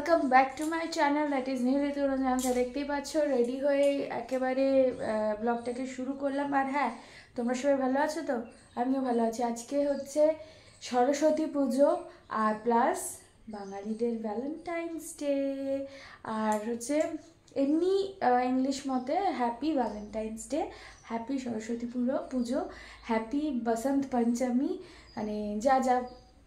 Welcome back to my channel that is new Ritu Ranjan. দেখতেই পাচ্ছ ready হয়ে একেবারে ব্লগটাকে শুরু করলাম। আর হ্যাঁ, তোমরা সবাই ভালো আছো তো? আমিও ভালো আছি। আজকে হচ্ছে সরস্বতী পুজো আর প্লাস বাঙালিদের ভ্যালেন্টাইন্স ডে, আর হচ্ছে এমনি ইংলিশ মতে happy Valentine's day, happy Saraswati পুজো, হ্যাপি বসন্ত পঞ্চমী, মানে যা যা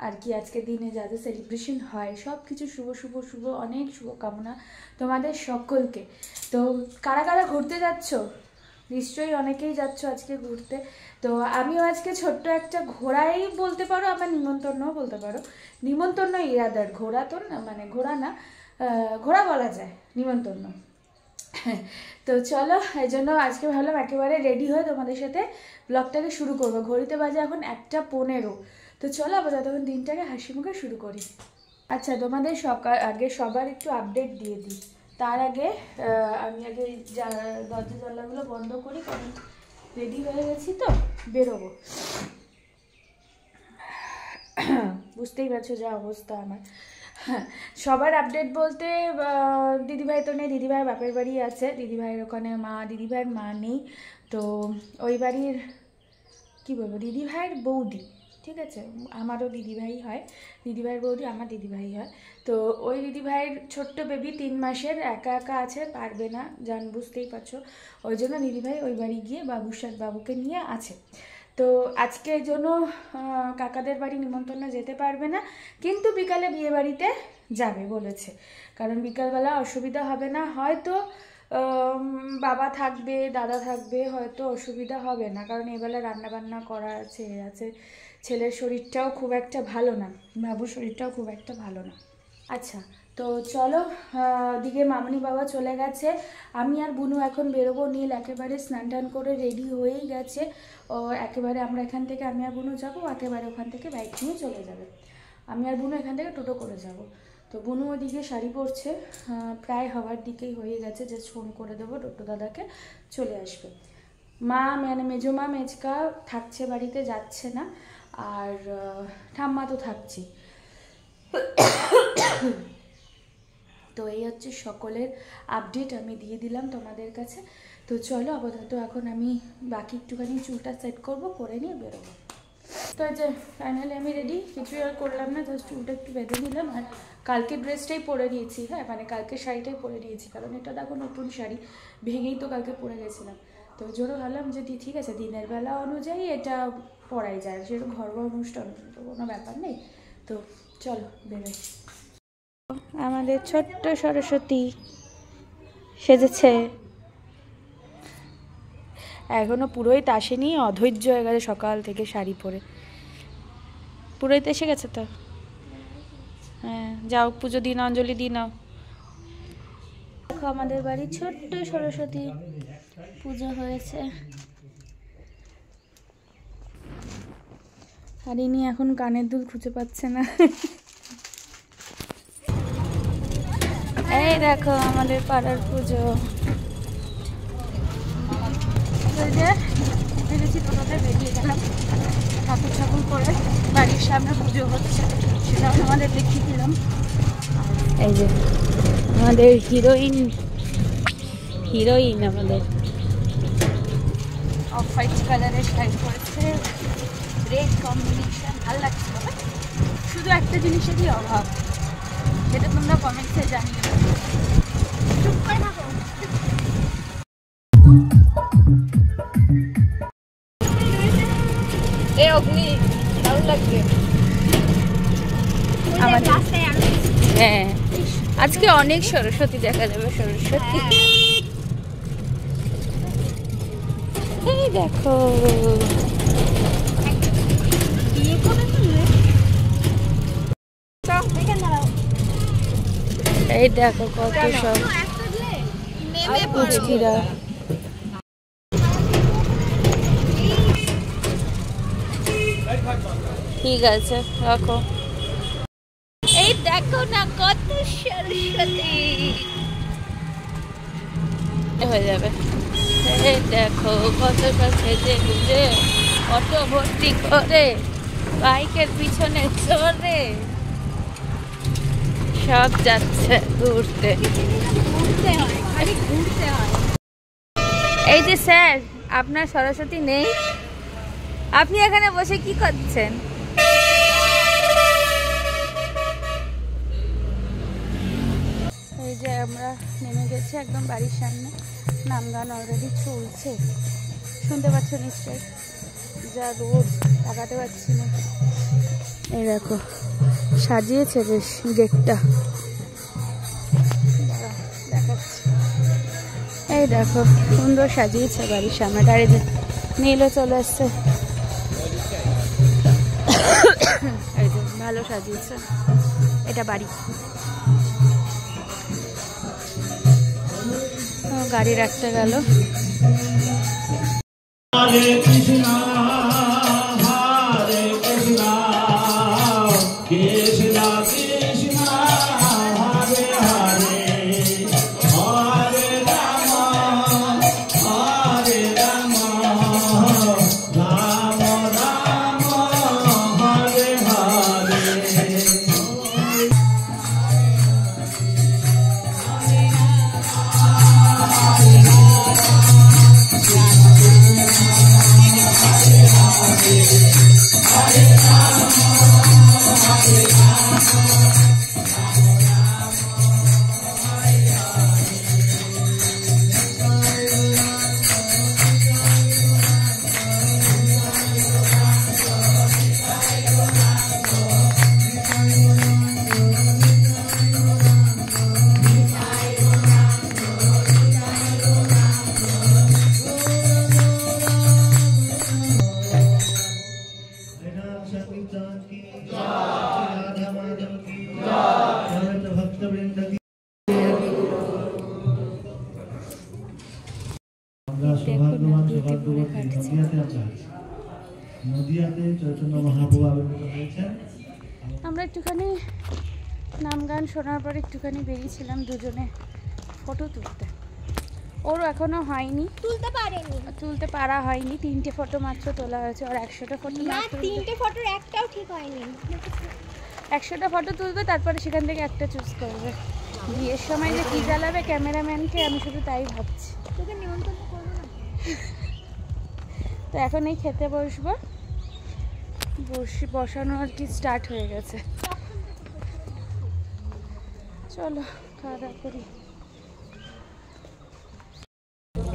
আর কি আজকের দিনে যা যা সেলিব্রেশন হয় সব কিছু শুভ শুভ শুভ, অনেক শুভকামনা তোমাদের সকলকে। তো কারা কারা ঘুরতে যাচ্ছ? নিশ্চয়ই অনেকেই যাচ্ছ আজকে ঘুরতে। তো আমিও আজকে ছোট্ট একটা ঘোড়াই বলতে পারো, আবার নিমন্ত্রণও বলতে পারো। নিমন্ত্রণ ইয়াদার, ঘোড়া তো না, মানে ঘোড়া না, ঘোড়া বলা যায়, নিমন্ত্রণ। তো চলো, এই জন্য আজকে ভাবলাম একেবারে রেডি হয়ে তোমাদের সাথে ব্লগটাকে শুরু করবো। ঘড়িতে বাজে এখন 1:15। তো চলো আবার ততক্ষণ দিনটাকে হাসি মুখে শুরু করি। আচ্ছা, তোমাদের আগে সবার একটু আপডেট দিয়ে দিই। তার আগে আমি আগে দরজা জানলাগুলো বন্ধ করি, কারণ রেডি হয়ে গেছি তো বেরোবো। বুঝতেই পারছো যা অবস্থা আমার। সবার আপডেট বলতে দিদিভাই তো নেই, দিদিভাইয়ের বাপের বাড়ি আছে, দিদিভাইয়ের ওখানে দিদিভাইয়ের মা নেই। তো ওই বাড়ির কী বলবো, দিদিভাইয়ের বৌদি, ঠিক আছে, আমারও দিদিভাই হয়, দিদিভাইয়ের বৌদি আমার দিদিভাই হয়। তো ওই দিদিভাইয়ের ছোট্ট বেবি 3 মাসের, একা একা আছে, পারবে না, বুঝতেই পারছো। ওই জন্য দিদিভাই ওই বাড়ি গিয়ে বাবুকে নিয়ে আছে। তো আজকের জন্য কাকাদের বাড়ি নিমন্ত্রণে যেতে পারবে না, কিন্তু বিকালে বিয়ে বাড়িতে যাবে বলেছে। কারণ বিকালবেলা অসুবিধা হবে না, হয়তো বাবা থাকবে, দাদা থাকবে, হয়তো অসুবিধা হবে না, কারণ এবেলা রান্নাবান্না করা আছে, ছেলের শরীরটাও খুব একটা ভালো না, বাবুর শরীরটাও খুব একটা ভালো না। আচ্ছা, তো চলো, দিকে মামনি বাবা চলে গেছে, আমি আর বুনু এখন বেরোবো। নীল একেবারে স্নান টান করে রেডি হয়েই গেছে। ও একেবারে আমরা এখান থেকে, আমি আর বুনু যাবো, একেবারে ওখান থেকে বাইক নিয়ে চলে যাবে। আমি আর বুনু এখান থেকে টোটো করে যাব। তো বুনু ওদিকে শাড়ি পরছে, প্রায় হওয়ার দিকেই হয়ে গেছে, জাস্ট ফোন করে দেবো টোটো দাদাকে, চলে আসবে। মা মানে মেজো মা মেজকা থাকছে বাড়িতে, যাচ্ছে না, আর ঠাম্মা তো থাকছে। তো এই হচ্ছে সকলের আপডেট আমি দিয়ে দিলাম তোমাদের কাছে। তো চলো আপাতত এখন আমি বাকি একটুখানি চুলটা সেট করবো, করে নিয়ে বেরোবো। তো এই যে ফাইনালি আমি রেডি, কিছু আর করলাম না, জাস্ট চুলটা একটু বেঁধে নিলাম। আর কালকে ড্রেসটাই পরে নিয়েছি, হ্যাঁ মানে কালকে শাড়িটাই পরে নিয়েছি, কারণ এটা দেখো নতুন শাড়ি, ভেঙেই তো কালকে পরে গেছিলাম। তো ওই জন্য ভাবলাম যে ঠিক আছে, দিনের বেলা অনুযায়ী এটা পরাই যায়, সেরকম ঘরোয়া অনুষ্ঠান তো কোনো ব্যাপার নেই। তো চলো বেরোই। আমাদের ছোট্ট সরস্বতী সেজেছে, এখনো পুরোই আসেনি, অধৈর্য হয়ে গেছে সকাল থেকে শাড়ি পরে, পুরোই তো এসে গেছে। তো হ্যাঁ, যাও পুজো দিন, অঞ্জলি দিন। নাও দেখো আমাদের বাড়ি ছোট্ট সরস্বতী পুজো হয়েছে। আর ইনি এখন কানের দুল খুঁজে পাচ্ছে না। এই দেখো আমাদের পাড়ার পুজো, ভেবেছি টোটোতে বেরিয়ে গেলাম, ঠাকুর করে বাড়ির সামনে পুজো হচ্ছে, সেটাও আমাদের দেখিয়ে দিলাম। এই যে আমাদের হিরোইন আমাদের অফ হোয়াইট কালারের শাড়ি পরেছে, রেড কম্বিনেশন, ভালো লাগছে। শুধু একটা জিনিসেরই অভাব, সেটা তোমরা কমেন্টসে জানিয়ে দেবো। হ্যাঁ, আজকে অনেক সরস্বতী দেখা যাবে, সরস্বতী এই দেখো, এই দেখো কত সব পুচকিরা। ঠিক আছে রাখো। এই দেখো না কত সরস্বতী হয়ে যাবে। এই দেখো কত সব সেজে গুজে, অটো ভর্তি করে, বাইকের পিছনে চড়ে, সব যাচ্ছে ঘুরতে। এই যে স্যার, আপনার সরস্বতী নেই, আপনি এখানে বসে কি করছেন? এই যে আমরা নেমে গেছি একদম বাড়ির সামনে, নামগান অলরেডি চলছে, শুনতে পাচ্ছ নিশ্চয়ই, যা রোদ তাকাতে পারছি না। এই দেখো সাজিয়েছে বেশ গেটটা, দেখাচ্ছি। এই দেখো সুন্দর সাজিয়েছে বাড়ির সামনেটা। এই যে নীলও চলে এসছে, এই যে ভালো সাজিয়েছে। এটা বাড়ি, গাড়ি রাখতে গেল। হরে কৃষ্ণ হরে কৃষ্ণ কৃষ্ণ কৃষ্ণ হরে হরে হরে রাম হরে রাম রাম রাম হরে হরে। আমরা একটুখানি নাম গান শোনার পর একটুখানি বেরিয়েছিলাম দুজনে ফটো তুলতে। ওর এখনো হয়নি, তুলতে পারা হয়নি, 3টে ফটো মাত্র তোলা হয়েছে। আর 100টা ফটো না, 3টে ফটোর একটাও ঠিক হয়নি। 100টা ফটো তুলবে, তারপরে সেখান থেকে একটা চুজ করবে। বিয়ের সময় যে কি জ্বালাবে ক্যামেরাম্যানকে, আমি শুধু তাই ভাবছি। তোকে নিমন্ত্রণ করবো না তো এখন এই খেতে বসবো, বসানো আর কি স্টার্ট হয়ে গেছে। চলো খাওয়া দাওয়া করি।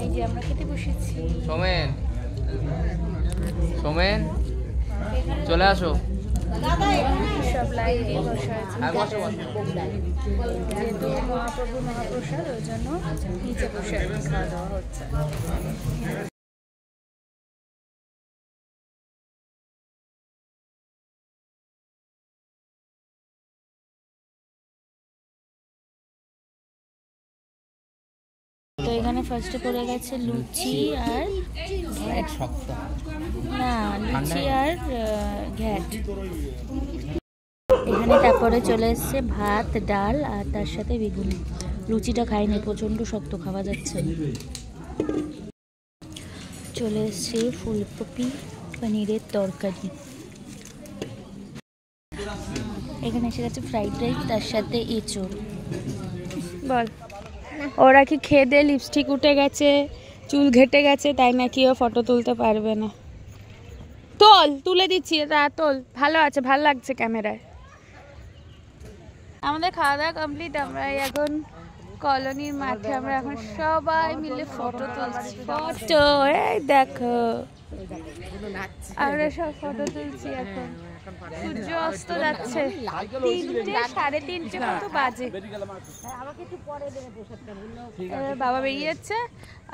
এই যে আমরা খেতে বসেছি। সোমেন সোমেন চলে আসো। সব লাইনে বসা আছে, যেহেতু মহাপ্রভু মহাপ্রসাদ, ওই জন্য নিচে বসে খাওয়া দাওয়া হচ্ছে। তো এখানে ফার্স্টে পড়ে গেছে লুচি আর না লুচি আর ঘ্যাট। এখানে তারপরে চলে এসছে ভাত, ডাল আর তার সাথে বেগুনি। লুচিটা খাইনি, প্রচণ্ড শক্ত, খাওয়া যাচ্ছে না। চলে এসছে ফুলকপি পনিরের তরকারি। এখানে এসে গেছে ফ্রাইড রাইস, তার সাথে এঁচড়। বল, ওরা কি খেয়ে দিয়ে লিপস্টিক উঠে গেছে, চুল ঘেটে গেছে, তাই নাকি ও ফটো তুলতে পারবে না? তুলে দিচ্ছি, এটা তোল, ভালো আছে, ভালো লাগছে ক্যামেরায়। আমাদের খাওয়া দাওয়া কমপ্লিট। আমরা এখন কলোনির মাঠে, আমরা এখন সবাই মিলে ফটো তুলছি। ফটো এই দেখো, আমরা সব ফটো তুলছি। এখন সূর্য অস্ত যাচ্ছে, 3টে 3:30 মতো বাজে। বাবা বেরিয়ে যাচ্ছে,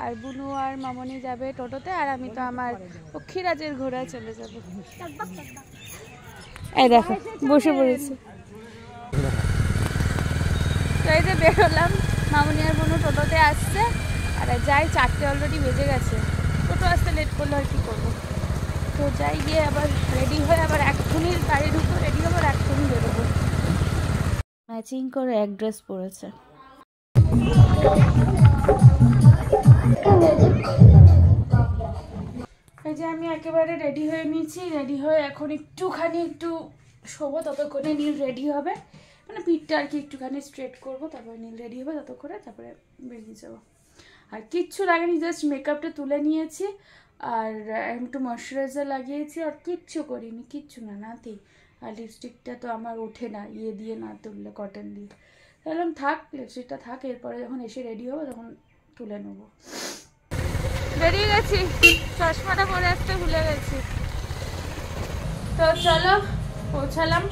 আর বুনু আর মামনি যাবে টোটোতে, আর আমি তো আমার পক্ষীরাজের ঘোড়ায় চলে যাব। এই দেখো বসে পড়েছে। তো এই যে বেরোলাম, মামনি আর বুনু টোটোতে আসছে, আর যাই 4টে অলরেডি বেজে গেছে। টোটো আসতে লেট করলে আর কি করবো। তো যাই, গিয়ে আবার রেডি হয়ে আবার এক্ষুনি গাড়ি ঢুকবো, রেডি হবো, এক্ষুনি বেরোবো। ম্যাচিং করে এক ড্রেস পরেছে। এই যে আমি একেবারে রেডি হয়ে নিয়েছি, রেডি হয়ে এখন একটু শোবো, ততক্ষণে নীল রেডি হবে। মানে পিঠটা আর কি একটুখানি স্ট্রেট করবো, তারপরে নীল রেডি হবে, ততক্ষণে তারপরে বেরিয়ে যাবো। আর কিচ্ছু লাগেনি, জাস্ট মেকআপটা তুলে নিয়েছি আর একটু ময়শ্চারাইজার লাগিয়েছি, আর কিচ্ছু করিনি, কিচ্ছু না, নাথিং। আর লিপস্টিকটা তো আমার ওঠে না ইয়ে দিয়ে না তুললে, কটন দিয়ে। তাহলে থাক, লিপস্টিকটা থাক, এরপরে যখন এসে রেডি হবো তখন তুলে নেবো। বেরিয়ে গেছি, চশমাটা পরে আসতে ভুলে গেছি। তো চলো পৌঁছালাম,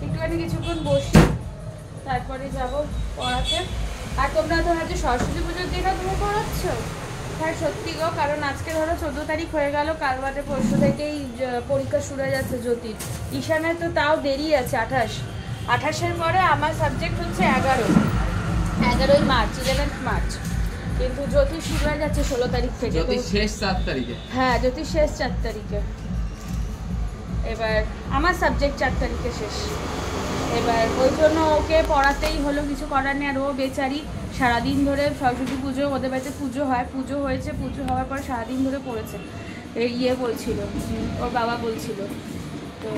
একটুখানি কিছুক্ষণ বসি, তারপরে যাব পড়াতে। আর তোমরা তো ভাবছো সরস্বতী পুজোর দিনও তুমি পড়াচ্ছ? হ্যাঁ সত্যি গো, কারণ আজকে ধরো 14 তারিখ হয়ে গেল, কাল বাদে পরশু থেকেই পরীক্ষা শুরু হয়ে যাচ্ছে জ্যোতির। ঈশানের তো তাও দেরি আছে, 28-এর পরে আমার সাবজেক্ট হচ্ছে 11ই মার্চ, 11th মার্চ, কিন্তু জ্যোতির শুরু হয়ে যাচ্ছে 16 তারিখ থেকে। জ্যোতির শেষ 4 তারিখে। হ্যাঁ জ্যোতির শেষ 4 তারিখে। এবার আমার সাবজেক্ট 4 তারিখে শেষ। এবার ওই জন্য ওকে পড়াতেই হলো, কিছু করার নেই। আর ও বেচারি সারাদিন ধরে, সরস্বতী পুজো ওদের বাড়িতে পুজো হয়, পুজো হয়েছে, পুজো হওয়ার পর সারাদিন ধরে পড়েছে। ইয়ে বলছিল, ওর বাবা বলছিল, তো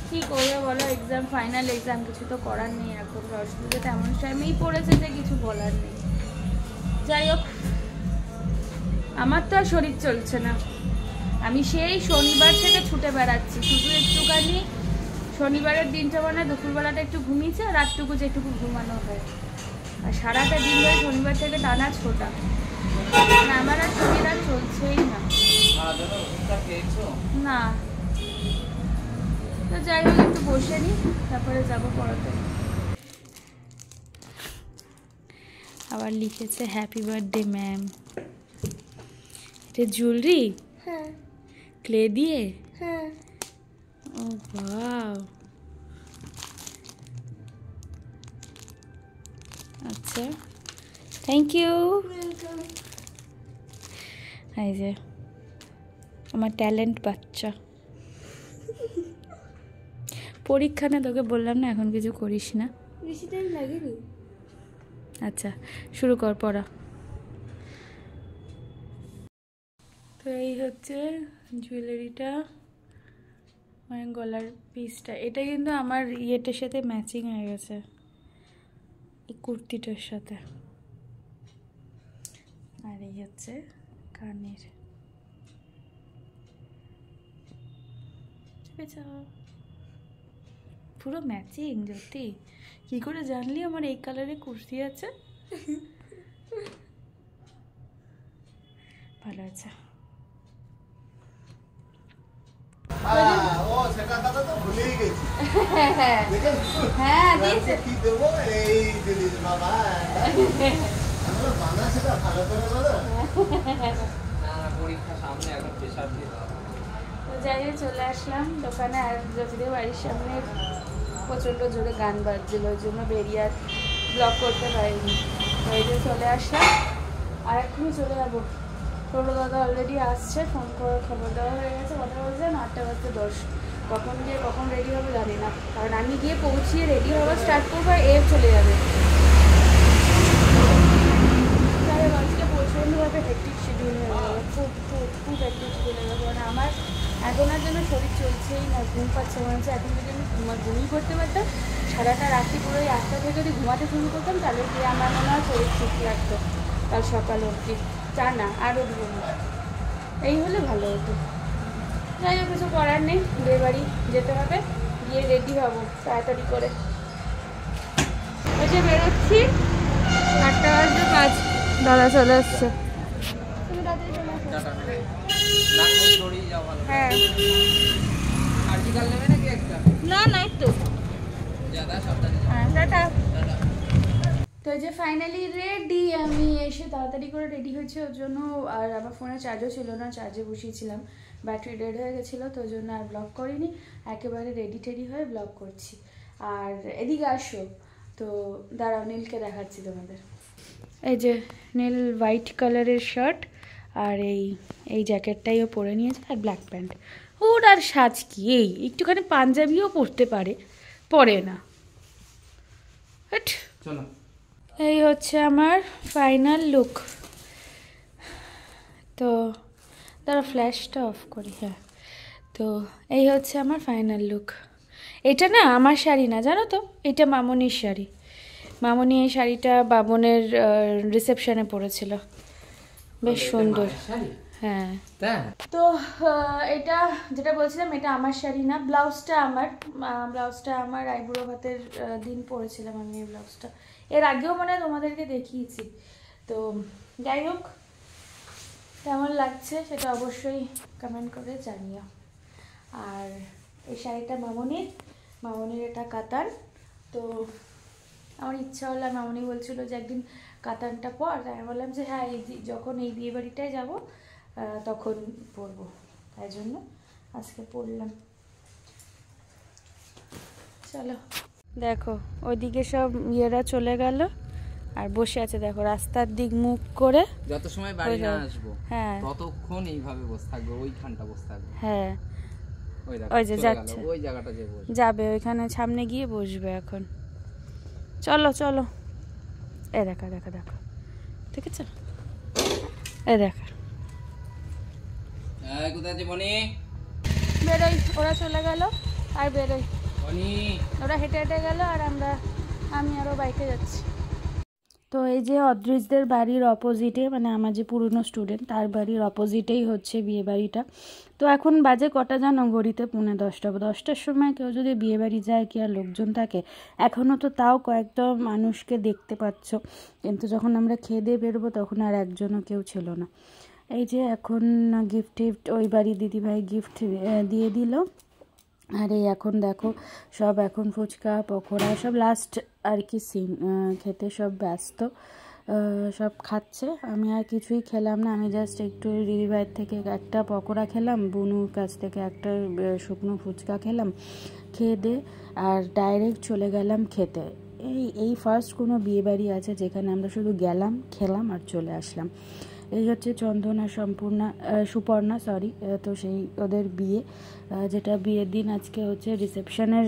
কী করবে বলো, এক্সাম, ফাইনাল এক্সাম, কিছু তো করার নেই এখন। সরস্বতী পুজোতে এমন টাইমেই পড়েছে যে কিছু বলার নেই। যাই হোক, আমার তো আর শরীর চলছে না, আমি সেই শনিবার থেকে ছুটে বেড়াচ্ছি, শুধু একটুখানি শনিবারের দিনটা মানে দুপুরবেলাটা একটু ঘুমিয়েছে, আর রাতটুকু যেটুকু ঘুমানো হয়, আর সারাটা দিন ধরে শনিবার থেকে টানা ছোটা, মানে আমার আর শরীর আর চলছেই না। না তো যাই হোক, একটু বসে নিই, তারপরে যাবো পড়াতে। আবার লিখেছে হ্যাপি বার্থডে ম্যাম। এটা জুয়েলারি? হ্যাঁ ক্লে দিয়ে? হ্যাঁ। ও ওয়াও, আচ্ছা থ্যাংক ইউ। এই যে আমার ট্যালেন্ট বাচ্চা। পরীক্ষা না, তোকে বললাম না এখন কিছু করিস না। বেশি টাইম লাগেনি। আচ্ছা শুরু কর পড়া। তো এই হচ্ছে জুয়েলারিটা, মানে গলার পিসটা। এটা কিন্তু আমার ইয়েটার সাথে ম্যাচিং হয়ে গেছে, এই কুর্তিটার সাথে। আর এই হচ্ছে কানের। পুরো ম্যাচিং। জ্যোতি কি করে জানলি আমার এই কালারে কুর্তি আছে? ভালো আছে। যাই হোক চলে আসলাম দোকানে, আর জ্যোতিদের বাড়ির সামনে প্রচণ্ড জোরে গান বাজছিল, ওই জন্য বেরিয়ে আর ব্লগ করতে পারিনি। ওই যে চলে আসলাম, আর এখনই চলে যাবো। টোটো দাদা অলরেডি আসছে, ফোন করে খবর দেওয়া হয়ে গেছে, কথা বলছেন 8:10। কখন গিয়ে কখন রেডি হবে জানি না, কারণ আমি গিয়ে পৌঁছিয়ে রেডি হওয়া স্টার্ট করবো, আর চলে যাবে। যাই হোক আজকে প্রচণ্ডভাবে হেক্টিক শিডিউল হয়ে গেলো, খুব খুব খুব হেক্টিক শিডিউল হয়ে গেলো। মানে আমার এখন আর যেন শরীর চলছেই না, ঘুম পাচ্ছে মনে হচ্ছে। এখন যদি আমি ঘুমিয়ে করতে পারতাম, সারাটা রাত্রি পুরো ওই 8টা থেকে যদি ঘুমাতে শুরু করতাম, তাহলে গিয়ে আমার মনে হয় শরীর ঠিক লাগতো কাল সকাল অবধি। চা না আরও দিও না, এই হলে ভালো হতো। যাই হোক কিছু করার নেই, বিয়ে বাড়ি যেতে হবে, গিয়ে রেডি হবো তাড়াতাড়ি করে। ওই যে বেরোচ্ছি, 8:05, দাদা চলে আসছে। তুমি তাড়াতাড়ি চলে আসো। হ্যাঁ না না একটু টাটা। তো এই যে ফাইনালি রেডি আমি, এসে তাড়াতাড়ি করে রেডি হয়েছে ওর জন্য। আর আমার ফোনে চার্জও ছিল না, চার্জে বসিয়েছিলাম, ব্যাটারি ডেড হয়ে গেছিলো, তো ওই জন্য আর ব্লগ করিনি। একেবারে রেডি টেডি হয়ে ব্লগ করছি। আর এদিকে আসো, তো দাঁড়াও নীলকে দেখাচ্ছি তোমাদের। এই যে নীল হোয়াইট কালারের শার্ট, আর এই জ্যাকেটটাইও পরে নিয়েছে, আর ব্ল্যাক প্যান্ট। ওর আর সাজ কি, এই একটুখানি পাঞ্জাবিও পরতে পারে, পরে না। চলো, এই হচ্ছে আমার ফাইনাল লুক। তো তারা ফ্ল্যাশটা অফ করি। হ্যাঁ, তো এই হচ্ছে আমার ফাইনাল লুক। এটা না আমার শাড়ি না, জানো তো, এটা মামনির শাড়ি। মামনি এই শাড়িটা বামনের রিসেপশনে পরেছিল, বেশ সুন্দর। হ্যাঁ, তো এটা যেটা বলছিলাম, এটা আমার শাড়ি না, ব্লাউজটা আমার আইবুড়ো ভাতের দিন পরেছিলাম আমি এই ব্লাউজটা। এর আগেও মনে হয় তোমাদেরকে দেখিয়েছি। তো যাই হোক, কেমন লাগছে সেটা অবশ্যই কমেন্ট করে জানিও। আর এই শাড়িটা মামনির এটা কাতান। তো আমার ইচ্ছা হলো, মামনি বলছিল যে একদিন কাতানটা পর, তাই আমি বললাম যে হ্যাঁ, যখন এই বিয়ে বাড়িটায় যাবো তখন পরবো, তাই জন্য আজকে পরলাম। চলো, দেখো ওইদিকে সব ইয়েরা চলে গেল আর বসে আছে, দেখো রাস্তার দিক মুখ করে। যত সময় বাড়ি না আসবো, হ্যাঁ, ততক্ষণ এইভাবে বসে থাকবে, ওইখানটা বসে থাকবে। হ্যাঁ, ওই যে যাচ্ছে, ওই জায়গাটা যাবে, ওইখানে সামনে গিয়ে বসবে এখন। চলো চলো, এই দেখো দেখো দেখো, ঠিক আছে, এই দেখো কোথায় আছে বনি? বেরোই, ওরা চলে গেল আর বেরোই, বনি ওরা হেঁটে হেঁটে গেল আর আমি আরও বাইকে যাচ্ছি। তো এই যে অদৃশদের বাড়ির অপোজিটে, মানে আমার যে পুরনো স্টুডেন্ট তার বাড়ির অপোজিটেই হচ্ছে বিয়ে বাড়িটা। তো এখন বাজে কটা জানো, ঘড়িতে 9:30। 10টার সময় কেউ যদি বিয়ে বাড়ি যায় কি আর লোকজন থাকে? এখনও তো তাও কয়েকটা মানুষকে দেখতে পাচ্ছ, কিন্তু যখন আমরা খেয়ে দিয়ে বেরোবো তখন আর একজনও কেউ ছিল না। এই যে এখন গিফট ওই বাড়ি দিদিভাই গিফট দিয়ে দিল। আর এই এখন দেখো সব এখন ফুচকা পকোড়া সব লাস্ট আর কি সিন, খেতে সব ব্যস্ত, সব খাচ্ছে। আমি আর কিছুই খেলাম না, আমি জাস্ট একটু দিদিভাইয়ের থেকে একটা পকোড়া খেলাম, বুনুর কাছ থেকে একটা শুকনো ফুচকা খেলাম, খেয়ে দে আর ডাইরেক্ট চলে গেলাম খেতে। এই ফার্স্ট কোনো বিয়েবাড়ি আছে যেখানে আমরা শুধু গেলাম, খেলাম আর চলে আসলাম। এই হচ্ছে চন্দনা সুপর্ণা, তো সেই ওদের বিয়ে, যেটা বিয়ের দিন আজকে হচ্ছে রিসেপশনের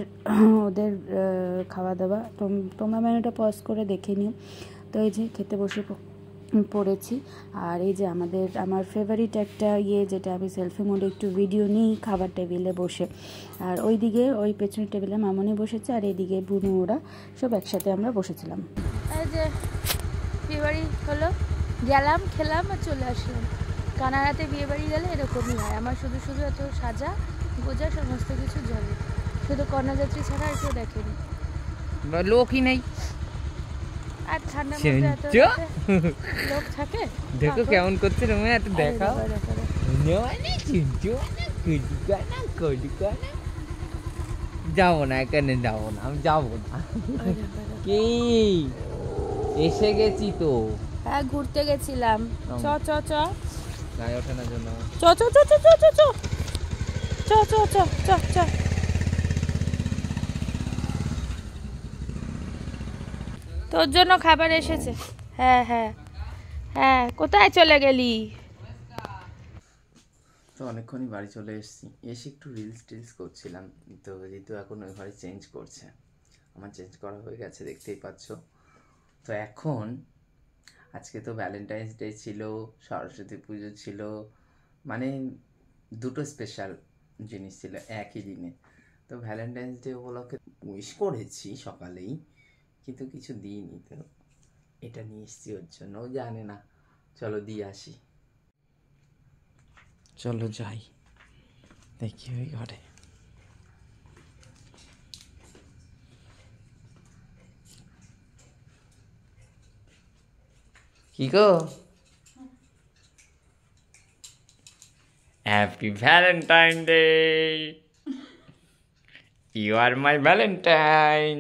ওদের খাওয়া দাওয়া। তোমরা মেনুটা পজ করে দেখে নিও। তো এই যে খেতে বসে পড়েছি। আর এই যে আমার ফেভারিট একটা যেটা আমি সেলফি মোডে একটু ভিডিও নিই খাবার টেবিলে বসে। আর ওইদিকে ওই পেছনের টেবিলে মামনি বসেছে আর এইদিকে বুনু, ওরা সব একসাথে আমরা বসেছিলাম। এই যে বিয়েবাড়ি হলো, গেলাম খেলাম আর চলে আসলাম। কানাড়াতে বিয়েবাড়ি গেলে এরকমই হয়, আমার শুধু শুধু এত সাজা গোজা সমস্ত কিছু জলে, শুধু কন্যাযাত্রী ছাড়া আর কেউ দেখেনি, লোকই নেই। আর ঠান্ডার মধ্যে এত লোক থাকে। দেখো কেমন করছে রুমে, এত দেখাও। যাবো না, এখানে যাবো না, আমি যাবো না। কি এসে গেছি তো, হ্যাঁ ঘুরতে গেছিলাম। চ চ চ গায়ে ওঠানোর জন্য। চ চ চ চ চ চ চ চ চ চ চ চ। তোর জন্য খাবার এসেছে। হ্যাঁ হ্যাঁ হ্যাঁ, কোথায় চলে গেলি? তো অনেকক্ষণই বাড়ি চলে এসেছি, এসে একটু রিলস করছিলাম। তো যেহেতু এখন ওই ঘরে চেঞ্জ করছে, আমার চেঞ্জ করা হয়ে গেছে দেখতেই পাচ্ছ। তো এখন আজকে তো ভ্যালেন্টাইন্স ডে ছিল, সরস্বতী পুজো ছিল, মানে দুটো স্পেশাল জিনিস ছিল একই দিনে। তো ভ্যালেন্টাইন্স ডে উপলক্ষে উইশ করেছি সকালেই, কিন্তু কিছু দিইনি। তো এটা নিয়ে এসেছি ওর জন্য, ও জানে না। চলো দিয়ে আসি, চলো যাই দেখি ওই ঘরে। কি গো, happy Valentine day, you are my Valentine.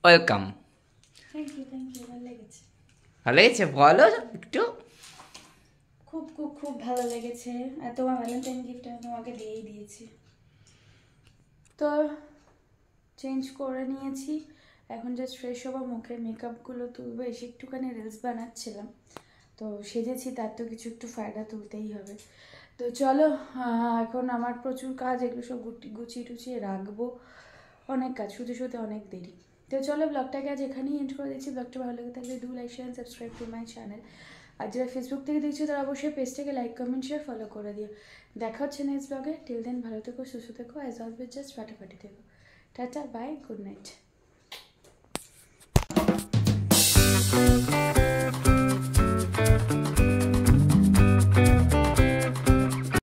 Welcome. Thank you ভালো লেগেছে। ভালো লেগেছে বলো একটু। খুব খুব খুব ভালো লেগেছে, আর তোমার ভ্যালেন্টাইন গিফট আমি তোমাকে দিয়েই দিয়েছি। তো চেঞ্জ করে নিয়েছি, এখন জাস্ট ফ্রেশ হবো, মুখের মেকআপগুলো তুলবো, এসে একটুখানি রিলস বানাচ্ছিলাম। তো সেজেছি, তার তো কিছু একটু ফায়দা তুলতেই হবে। তো চলো, এখন আমার প্রচুর কাজ, এগুলো সব গুছিয়ে টুছিয়ে রাখবো, অনেক কাজ, শুতে অনেক দেরি। তো চলো ব্লগটাকে আজ এখানেই এন্ড করে দিচ্ছি। ব্লগটা ভালো লেগে থাকলে do like share subscribe to my channel. আর যারা ফেসবুক থেকে দেখছো তারা অবশ্যই পেজটাকে লাইক কমেন্ট শেয়ার ফলো করে দিও। দেখা হচ্ছে নেক্সট ব্লগে। টিল দেন ভালো থেকো, সুস্থ থেকো, অ্যাজ অলওয়েজ জাস্ট ফাটাফাটি থেকো। Tata, bye, good night.